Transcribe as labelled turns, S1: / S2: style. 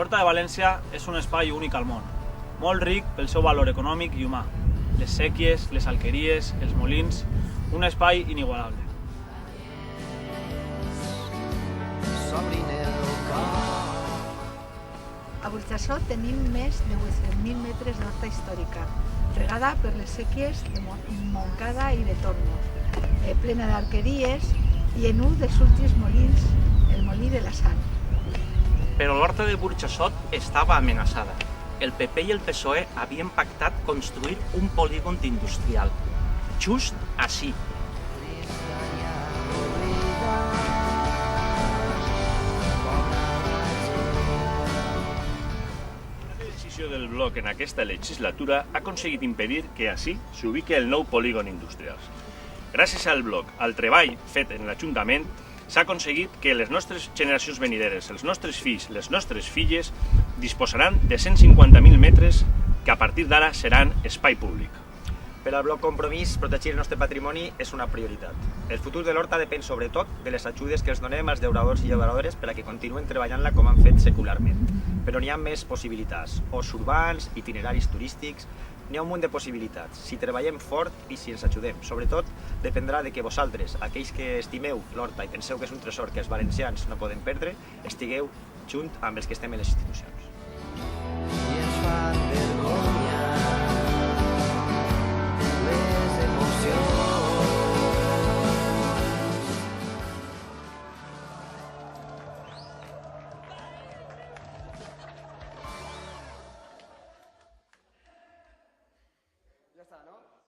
S1: L'Horta de València és un espai únic al món, molt ric pel seu valor econòmic i humà. Les séquies, les alqueries, els molins, un espai inigualable.
S2: A Burjassot tenim més de 800.000 metres d'horta històrica, regada per les séquies de Montcada i de Tormos, plena d'arqueries i en un dels últims molins, el molí de la Sal.
S3: Però l'horta de Burjassot estava amenaçada. El PP i el PSOE havien pactat construir un polígon industrial, just ací.
S4: La decisió del bloc en aquesta legislatura ha aconseguit impedir que ací s'ubiqui el nou polígon industrial. Gràcies al bloc, al treball fet en l'Ajuntament, s'ha aconseguit que les nostres generacions venideres, els nostres fills, les nostres filles, disposaran de 150.000 metres que a partir d'ara seran espai públic.
S5: Per al bloc Compromís, protegir el nostre patrimoni és una prioritat. El futur de l'horta depèn sobretot de les ajudes que els donem als llauradors i llauradores per a que continuen treballant-la com han fet secularment. Però n'hi ha més possibilitats, horts urbans, itineraris turístics, n'hi ha un munt de possibilitats. Si treballem fort i si ens ajudem, sobretot dependrà de que vosaltres, aquells que estimeu l'horta i penseu que és un tresor que els valencians no poden perdre, estigueu junt amb els que estem en les institucions.
S6: Ja està, no?